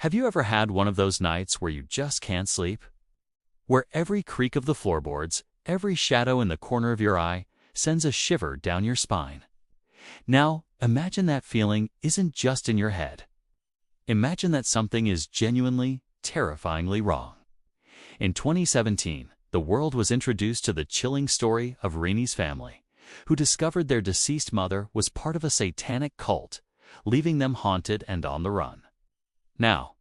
Have you ever had one of those nights where you just can't sleep? Where every creak of the floorboards, every shadow in the corner of your eye sends a shiver down your spine? Now, imagine that feeling isn't just in your head. Imagine that something is genuinely, terrifyingly wrong. In 2017, the world was introduced to the chilling story of Rini's family, who discovered their deceased mother was part of a satanic cult, leaving them haunted and on the run. Now,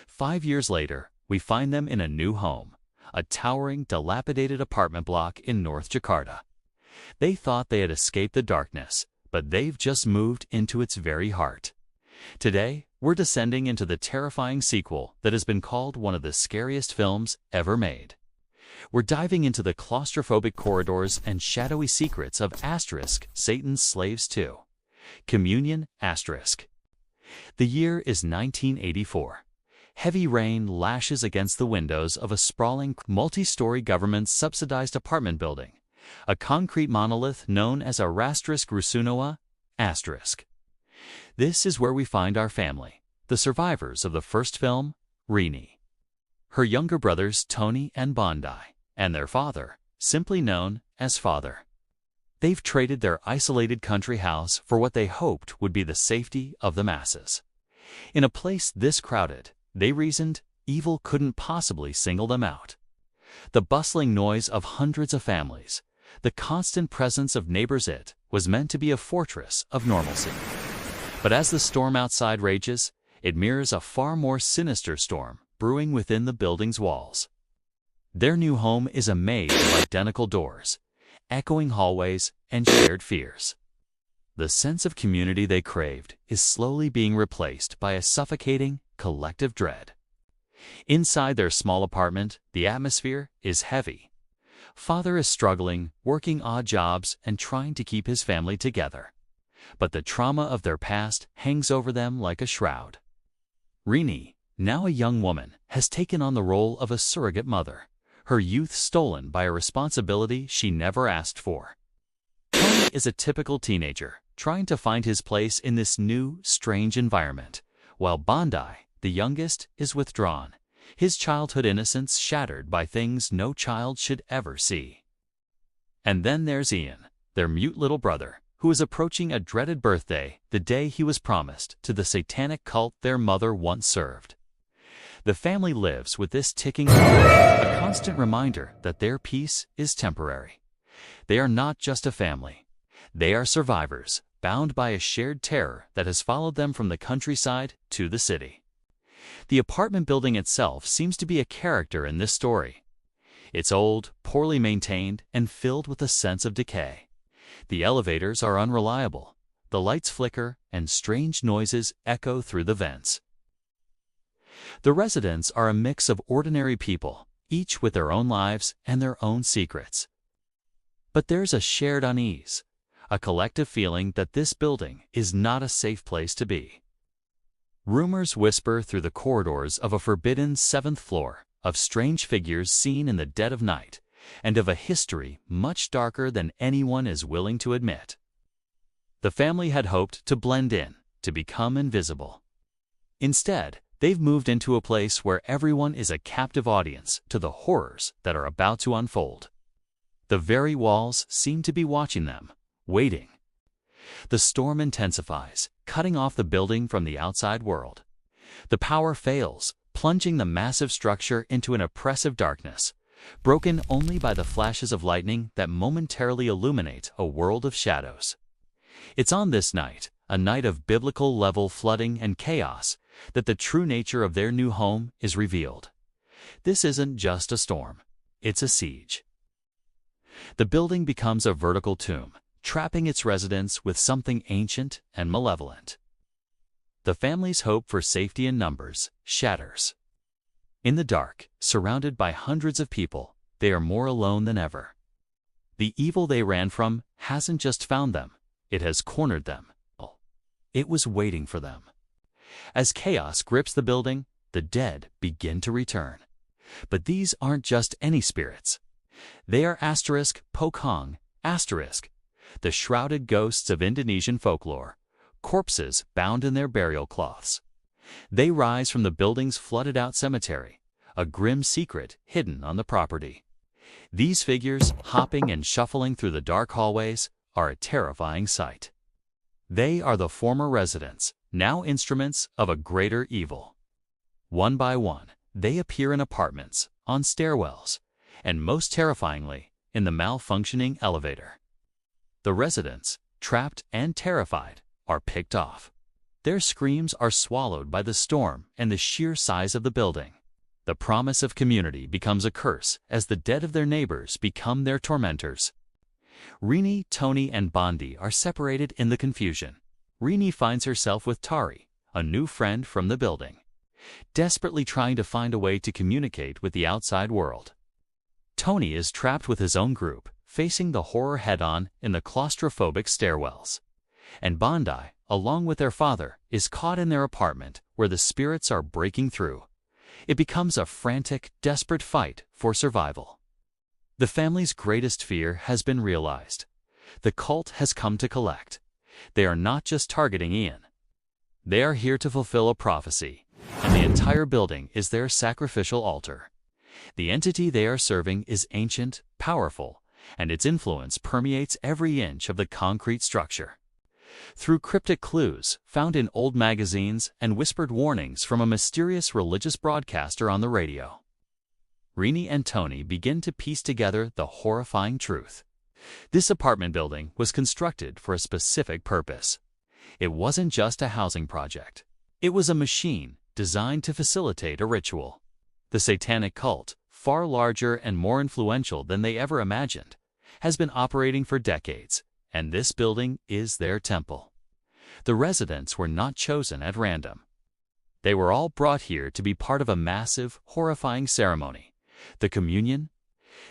5 years later, we find them in a new home, a towering, dilapidated apartment block in North Jakarta. They thought they had escaped the darkness, but they've just moved into its very heart. Today, we're descending into the terrifying sequel that has been called one of the scariest films ever made. We're diving into the claustrophobic corridors and shadowy secrets of Satan's Slaves 2. Communion. The year is 1984. Heavy rain lashes against the windows of a sprawling, multi-story government-subsidized apartment building, a concrete monolith known as a Rusunawa. This is where we find our family, the survivors of the first film, Rini. Her younger brothers Tony and Bondi, and their father, simply known as Father. They've traded their isolated country house for what they hoped would be the safety of the masses. In a place this crowded, they reasoned, evil couldn't possibly single them out. The bustling noise of hundreds of families, the constant presence of neighbors, it was meant to be a fortress of normalcy. But as the storm outside rages, it mirrors a far more sinister storm brewing within the building's walls. Their new home is a maze of identical doors, echoing hallways, and shared fears. The sense of community they craved is slowly being replaced by a suffocating, collective dread. Inside their small apartment, the atmosphere is heavy. Father is struggling, working odd jobs, and trying to keep his family together. But the trauma of their past hangs over them like a shroud. Rini, now a young woman, has taken on the role of a surrogate mother, her youth stolen by a responsibility she never asked for. Tony is a typical teenager, trying to find his place in this new, strange environment, while Bondi, the youngest, is withdrawn, his childhood innocence shattered by things no child should ever see. And then there's Ian, their mute little brother, who is approaching a dreaded birthday, the day he was promised to the satanic cult their mother once served. The family lives with this ticking clock, a constant reminder that their peace is temporary. They are not just a family. They are survivors, bound by a shared terror that has followed them from the countryside to the city. The apartment building itself seems to be a character in this story. It's old, poorly maintained, and filled with a sense of decay. The elevators are unreliable, the lights flicker, and strange noises echo through the vents. The residents are a mix of ordinary people, each with their own lives and their own secrets. But there's a shared unease, a collective feeling that this building is not a safe place to be. Rumors whisper through the corridors of a forbidden 7th floor, of strange figures seen in the dead of night, and of a history much darker than anyone is willing to admit. The family had hoped to blend in, to become invisible. Instead, they've moved into a place where everyone is a captive audience to the horrors that are about to unfold. The very walls seem to be watching them, waiting. The storm intensifies, cutting off the building from the outside world. The power fails, plunging the massive structure into an oppressive darkness, broken only by the flashes of lightning that momentarily illuminate a world of shadows. It's on this night, a night of biblical-level flooding and chaos, that the true nature of their new home is revealed. This isn't just a storm, it's a siege. The building becomes a vertical tomb, trapping its residents with something ancient and malevolent. The family's hope for safety in numbers shatters. In the dark, surrounded by hundreds of people, they are more alone than ever. The evil they ran from hasn't just found them, it has cornered them. It was waiting for them. As chaos grips the building, the dead begin to return. But these aren't just any spirits. They are Pocong, the shrouded ghosts of Indonesian folklore, corpses bound in their burial cloths. They rise from the building's flooded-out cemetery, a grim secret hidden on the property. These figures, hopping and shuffling through the dark hallways, are a terrifying sight. They are the former residents, now instruments of a greater evil. One by one, they appear in apartments, on stairwells, and most terrifyingly, in the malfunctioning elevator. The residents, trapped and terrified, are picked off. Their screams are swallowed by the storm and the sheer size of the building. The promise of community becomes a curse as the dead of their neighbors become their tormentors. Rini, Tony, and Bondi are separated in the confusion. Rini finds herself with Tari, a new friend from the building, desperately trying to find a way to communicate with the outside world. Tony is trapped with his own group, facing the horror head-on in the claustrophobic stairwells. And Bondi, along with their father, is caught in their apartment where the spirits are breaking through. It becomes a frantic, desperate fight for survival. The family's greatest fear has been realized. The cult has come to collect. They are not just targeting Ian. They are here to fulfill a prophecy, and the entire building is their sacrificial altar. The entity they are serving is ancient, powerful, and its influence permeates every inch of the concrete structure. Through cryptic clues found in old magazines and whispered warnings from a mysterious religious broadcaster on the radio, Rini and Tony begin to piece together the horrifying truth. This apartment building was constructed for a specific purpose. It wasn't just a housing project. It was a machine designed to facilitate a ritual. The satanic cult, far larger and more influential than they ever imagined, has been operating for decades, and this building is their temple. The residents were not chosen at random. They were all brought here to be part of a massive, horrifying ceremony, the communion.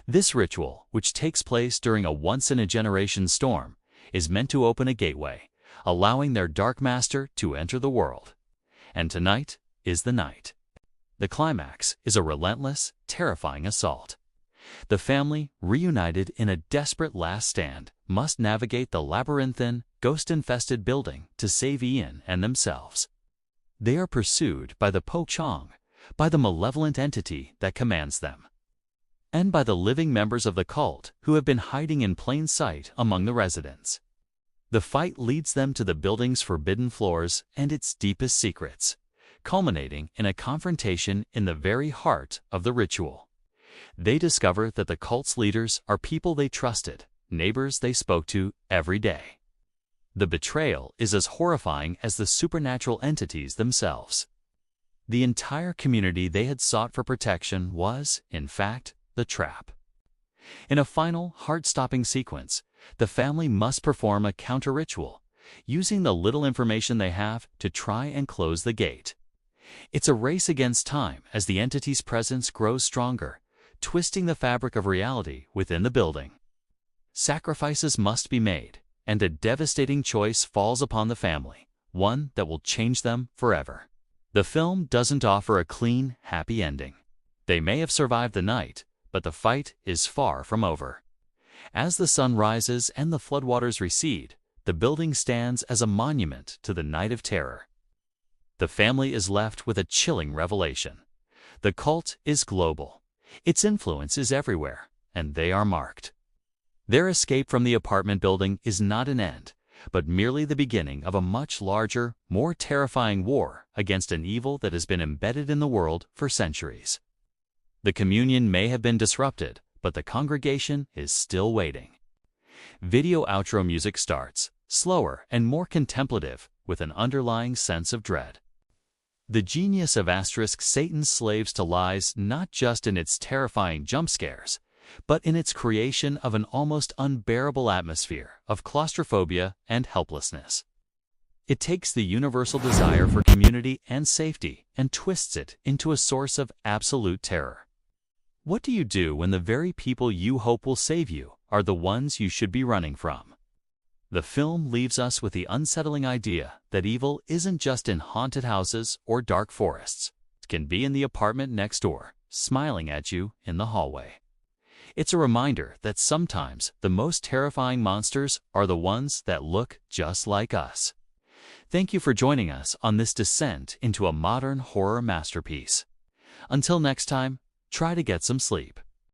This ritual, which takes place during a once-in-a-generation storm, is meant to open a gateway, allowing their dark master to enter the world. And tonight is the night. The climax is a relentless, terrifying assault. The family, reunited in a desperate last stand, must navigate the labyrinthine, ghost-infested building to save Ian and themselves. They are pursued by the Po Chong, by the malevolent entity that commands them, and by the living members of the cult who have been hiding in plain sight among the residents. The fight leads them to the building's forbidden floors and its deepest secrets, culminating in a confrontation in the very heart of the ritual. They discover that the cult's leaders are people they trusted, neighbors they spoke to every day. The betrayal is as horrifying as the supernatural entities themselves. The entire community they had sought for protection was, in fact, the trap. In a final, heart-stopping sequence, the family must perform a counter-ritual, using the little information they have to try and close the gate. It's a race against time as the entity's presence grows stronger, twisting the fabric of reality within the building. Sacrifices must be made, and a devastating choice falls upon the family, one that will change them forever. The film doesn't offer a clean, happy ending. They may have survived the night, but the fight is far from over. As the sun rises and the floodwaters recede, the building stands as a monument to the night of terror. The family is left with a chilling revelation. The cult is global. Its influence is everywhere, and they are marked. Their escape from the apartment building is not an end, but merely the beginning of a much larger, more terrifying war against an evil that has been embedded in the world for centuries. The communion may have been disrupted, but the congregation is still waiting. Video outro music starts, slower and more contemplative, with an underlying sense of dread. The genius of Satan slaves to lies not just in its terrifying jump scares, but in its creation of an almost unbearable atmosphere of claustrophobia and helplessness. It takes the universal desire for community and safety and twists it into a source of absolute terror. What do you do when the very people you hope will save you are the ones you should be running from? The film leaves us with the unsettling idea that evil isn't just in haunted houses or dark forests. It can be in the apartment next door, smiling at you in the hallway. It's a reminder that sometimes the most terrifying monsters are the ones that look just like us. Thank you for joining us on this descent into a modern horror masterpiece. Until next time, try to get some sleep.